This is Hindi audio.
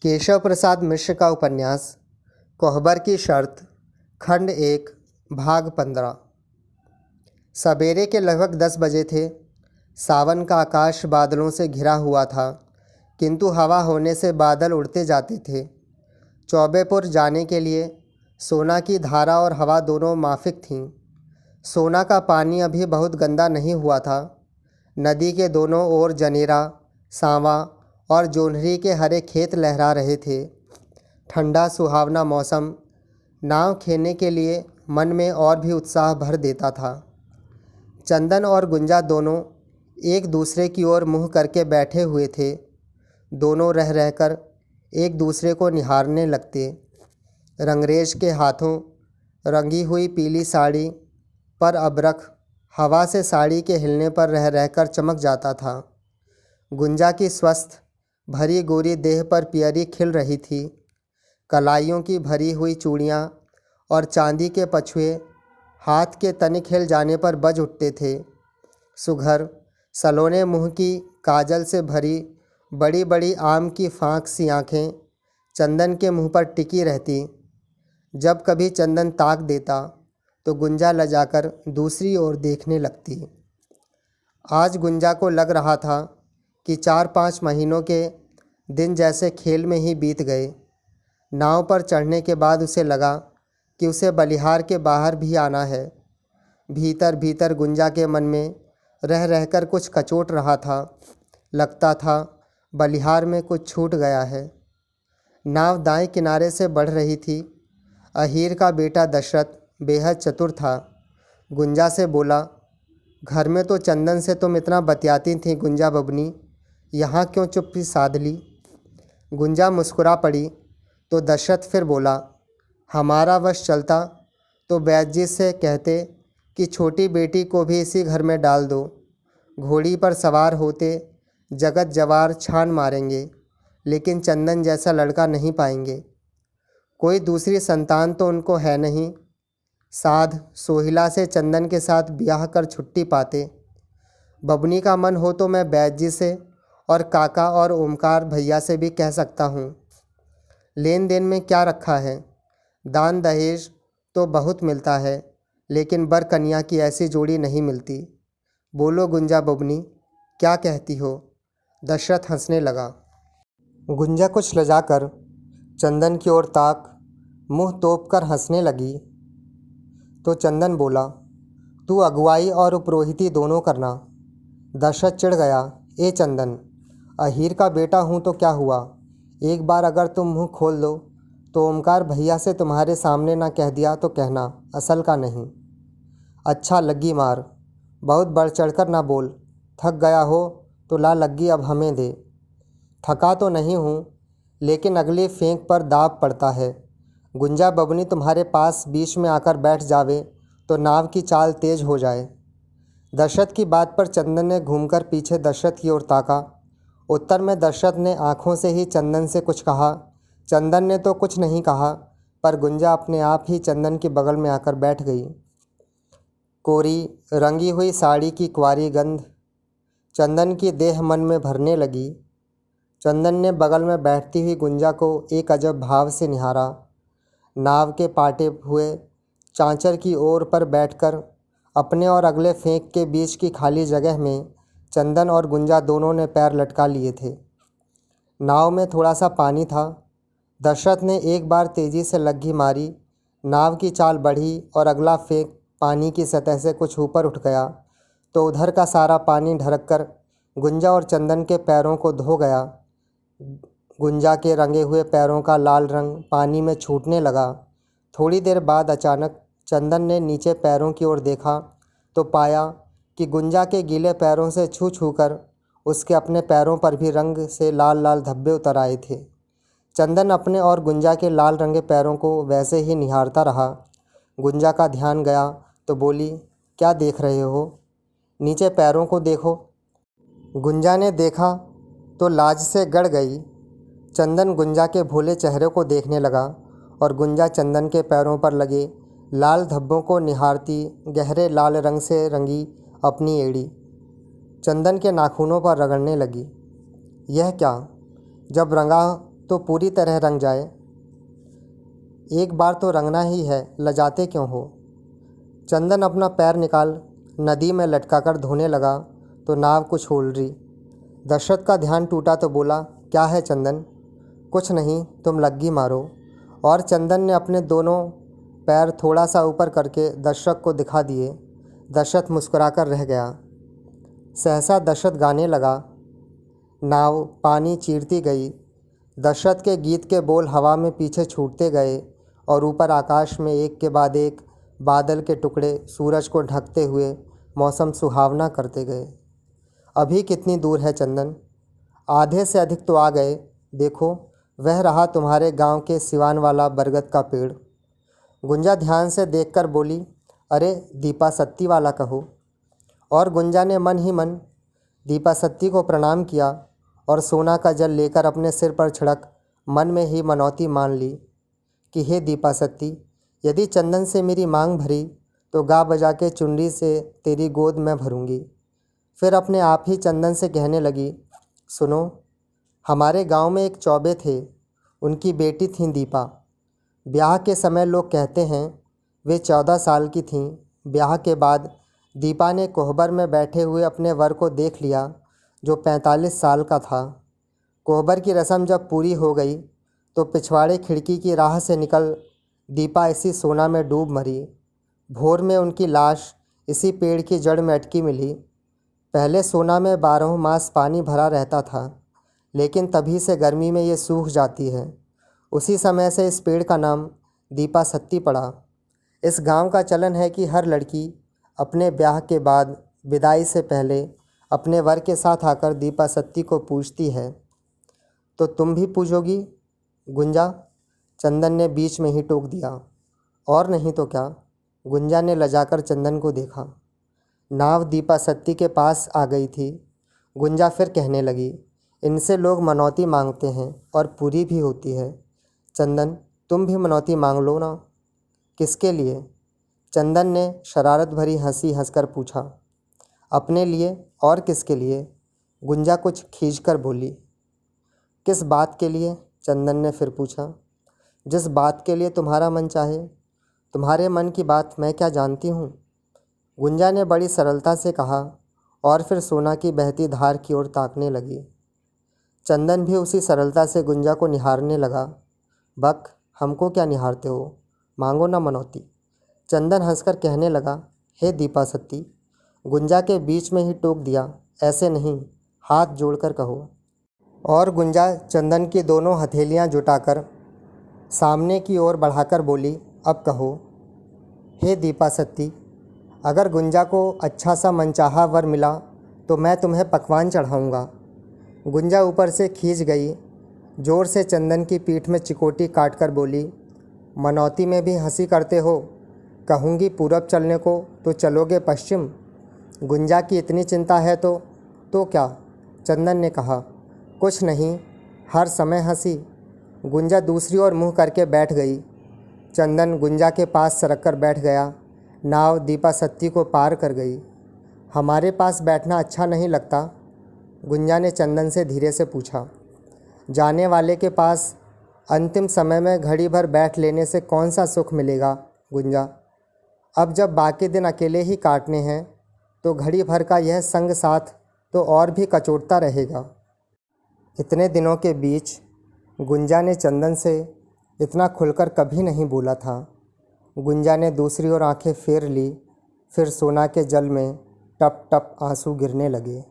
केशव प्रसाद मिश्र का उपन्यास कोहबर की शर्त खंड 1 भाग 15। सवेरे के लगभग 10 बजे थे। सावन का आकाश बादलों से घिरा हुआ था, किंतु हवा होने से बादल उड़ते जाते थे। चौबेपुर जाने के लिए सोना की धारा और हवा दोनों माफिक थीं। सोना का पानी अभी बहुत गंदा नहीं हुआ था। नदी के दोनों ओर जनेरा, सांवा और जोन्हरी के हरे खेत लहरा रहे थे। ठंडा सुहावना मौसम नाव खेने के लिए मन में और भी उत्साह भर देता था। चंदन और गुंजा दोनों एक दूसरे की ओर मुँह करके बैठे हुए थे। दोनों रह रहकर एक दूसरे को निहारने लगते। रंगरेज के हाथों रंगी हुई पीली साड़ी पर अबरख हवा से साड़ी के हिलने पर रह रहकर चमक जाता था। गुंजा की स्वस्थ भरी गोरी देह पर पियरी खिल रही थी। कलाइयों की भरी हुई चूड़ियाँ और चांदी के पछुए हाथ के तनिक हिल जाने पर बज उठते थे। सुघर सलोने मुँह की काजल से भरी बड़ी बड़ी आम की फाँक सी आँखें चंदन के मुँह पर टिकी रहती। जब कभी चंदन ताक देता तो गुंजा लजाकर दूसरी ओर देखने लगती। आज गुंजा को लग रहा था कि 4-5 महीनों के दिन जैसे खेल में ही बीत गए। नाव पर चढ़ने के बाद उसे लगा कि उसे बलिहार के बाहर भी आना है। भीतर भीतर गुंजा के मन में रह रहकर कुछ कचोट रहा था। लगता था बलिहार में कुछ छूट गया है। नाव दाएं किनारे से बढ़ रही थी। अहीर का बेटा दशरथ बेहद चतुर था। गुंजा से बोला, घर में तो चंदन से तुम इतना बतियाती थी गुंजा बबनी, यहाँ क्यों चुप्पी साध ली? गुंजा मुस्कुरा पड़ी तो दशरथ फिर बोला, हमारा वश चलता तो वैद्य जी से कहते कि छोटी बेटी को भी इसी घर में डाल दो। घोड़ी पर सवार होते जगत जवार छान मारेंगे, लेकिन चंदन जैसा लड़का नहीं पाएंगे। कोई दूसरी संतान तो उनको है नहीं। साध सोहिला से चंदन के साथ ब्याह कर छुट्टी पाते। बबनी का मन हो तो मैं वैद्य जी से और काका और ओमकार भैया से भी कह सकता हूँ। लेन देन में क्या रखा है? दान दहेज तो बहुत मिलता है, लेकिन बर कन्या की ऐसी जोड़ी नहीं मिलती। बोलो गुंजा बबनी, क्या कहती हो? दशरथ हंसने लगा। गुंजा कुछ लजाकर चंदन की ओर ताक मुँह तोप कर हंसने लगी तो चंदन बोला, तू अगुवाई और उपरोहिती दोनों करना। दशरथ चिढ़ गया, ए चंदन, अहीर का बेटा हूँ तो क्या हुआ? एक बार अगर तुम मुँह खोल दो तो ओमकार भैया से तुम्हारे सामने ना कह दिया तो कहना, असल का नहीं। अच्छा लग्गी मार, बहुत बढ़ चढ़कर ना बोल। थक गया हो तो ला लग्गी अब हमें दे। थका तो नहीं हूँ, लेकिन अगली फेंक पर दाब पड़ता है। गुंजा बबनी तुम्हारे पास बीच में आकर बैठ जावे तो नाव की चाल तेज हो जाए। दशरथ की बात पर चंदन ने घूमकर पीछे दशरथ की ओर ताका। उत्तर में दशरथ ने आंखों से ही चंदन से कुछ कहा। चंदन ने तो कुछ नहीं कहा, पर गुंजा अपने आप ही चंदन के बगल में आकर बैठ गई। कोरी रंगी हुई साड़ी की क्वारी गंध चंदन की देह मन में भरने लगी। चंदन ने बगल में बैठती हुई गुंजा को एक अजब भाव से निहारा। नाव के पाटे हुए चांचर की ओर पर बैठकर अपने और अगले फेंक के बीच की खाली जगह में चंदन और गुंजा दोनों ने पैर लटका लिए थे। नाव में थोड़ा सा पानी था। दशरथ ने एक बार तेज़ी से लग्गी मारी। नाव की चाल बढ़ी और अगला फेंक पानी की सतह से कुछ ऊपर उठ गया तो उधर का सारा पानी ढरककर गुंजा और चंदन के पैरों को धो गया। गुंजा के रंगे हुए पैरों का लाल रंग पानी में छूटने लगा। थोड़ी देर बाद अचानक चंदन ने नीचे पैरों की ओर देखा तो पाया कि गुंजा के गीले पैरों से छू छू कर उसके अपने पैरों पर भी रंग से लाल लाल धब्बे उतर आए थे। चंदन अपने और गुंजा के लाल रंगे पैरों को वैसे ही निहारता रहा। गुंजा का ध्यान गया तो बोली, क्या देख रहे हो? नीचे पैरों को देखो। गुंजा ने देखा तो लाज से गड़ गई। चंदन गुंजा के भोले चेहरे को देखने लगा और गुंजा चंदन के पैरों पर लगे लाल धब्बों को निहारती गहरे लाल रंग से रंगी अपनी एड़ी चंदन के नाखूनों पर रगड़ने लगी। यह क्या? जब रंगा तो पूरी तरह रंग जाए। एक बार तो रंगना ही है, लजाते क्यों हो। चंदन अपना पैर निकाल नदी में लटकाकर धोने लगा तो नाव कुछ उल रही। दशरथ का ध्यान टूटा तो बोला, क्या है चंदन? कुछ नहीं, तुम लग्गी मारो। और चंदन ने अपने दोनों पैर थोड़ा सा ऊपर करके दशरथ को दिखा दिए। दशरथ मुस्कुराकर रह गया। सहसा दशरथ गाने लगा। नाव पानी चीरती गई। दशरथ के गीत के बोल हवा में पीछे छूटते गए और ऊपर आकाश में एक के बाद एक बादल के टुकड़े सूरज को ढकते हुए मौसम सुहावना करते गए। अभी कितनी दूर है चंदन? आधे से अधिक तो आ गए। देखो, वह रहा तुम्हारे गांव के सिवान वाला बरगद का पेड़। गुंजा ध्यान से देखकर बोली, अरे दीपासक्ति वाला कहो। और गुंजा ने मन ही मन दीपासक्ति को प्रणाम किया और सोना का जल लेकर अपने सिर पर छिड़क मन में ही मनौती मान ली कि हे दीपासक्ति, यदि चंदन से मेरी मांग भरी तो गा बजा के चुनरी से तेरी गोद में भरूंगी। फिर अपने आप ही चंदन से कहने लगी, सुनो, हमारे गांव में एक चौबे थे, उनकी बेटी थी दीपा। ब्याह के समय लोग कहते हैं वे 14 साल की थीं। ब्याह के बाद दीपा ने कोहबर में बैठे हुए अपने वर को देख लिया जो 45 साल का था। कोहबर की रस्म जब पूरी हो गई तो पिछवाड़े खिड़की की राह से निकल दीपा इसी सोना में डूब मरी। भोर में उनकी लाश इसी पेड़ की जड़ में अटकी मिली। पहले सोना में 12 मास पानी भरा रहता था, लेकिन तभी से गर्मी में ये सूख जाती है। उसी समय से इस पेड़ का नाम दीपासक्ति पड़ा। इस गांव का चलन है कि हर लड़की अपने ब्याह के बाद विदाई से पहले अपने वर के साथ आकर दीपासक्ति को पूजती है। तो तुम भी पूजोगी गुंजा? चंदन ने बीच में ही टोक दिया। और नहीं तो क्या। गुंजा ने लजाकर चंदन को देखा। नाव दीपासक्ति के पास आ गई थी। गुंजा फिर कहने लगी, इनसे लोग मनौती मांगते हैं और पूरी भी होती है। चंदन, तुम भी मनौती मांग लो ना। किसके लिए? चंदन ने शरारत भरी हंसी हंसकर पूछा। अपने लिए और किसके लिए? गुंजा कुछ खींचकर बोली। किस बात के लिए? चंदन ने फिर पूछा। जिस बात के लिए तुम्हारा मन चाहे। तुम्हारे मन की बात मैं क्या जानती हूँ? गुंजा ने बड़ी सरलता से कहा और फिर सोना की बहती धार की ओर ताकने लगी। चंदन भी उसी सरलता से गुंजा को निहारने लगा। बक, हमको क्या निहारते हो, मांगो ना मनौती। चंदन हंसकर कहने लगा, हे दीपासक्ति। गुंजा के बीच में ही टोक दिया, ऐसे नहीं, हाथ जोड़कर कहो। और गुंजा चंदन की दोनों हथेलियां जुटाकर सामने की ओर बढ़ाकर बोली, अब कहो। हे दीपासक्ति, अगर गुंजा को अच्छा सा मनचाहा वर मिला तो मैं तुम्हें पकवान चढ़ाऊँगा। गुंजा ऊपर से खींच गई। ज़ोर से चंदन की पीठ में चिकोटी काटकर बोली, मनौती में भी हंसी करते हो। कहूँगी पूरब चलने को तो चलोगे पश्चिम। गुंजा की इतनी चिंता है तो क्या? चंदन ने कहा, कुछ नहीं, हर समय हंसी। गुंजा दूसरी ओर मुँह करके बैठ गई। चंदन गुंजा के पास सरक कर बैठ गया। नाव दीपासक्ति को पार कर गई। हमारे पास बैठना अच्छा नहीं लगता? गुंजा ने चंदन से धीरे से पूछा। जाने वाले के पास अंतिम समय में घड़ी भर बैठ लेने से कौन सा सुख मिलेगा गुंजा? अब जब बाकी दिन अकेले ही काटने हैं तो घड़ी भर का यह संग साथ तो और भी कचोटता रहेगा। इतने दिनों के बीच गुंजा ने चंदन से इतना खुलकर कभी नहीं बोला था। गुंजा ने दूसरी ओर आंखें फेर ली। फिर सोना के जल में टप टप आंसू गिरने लगे।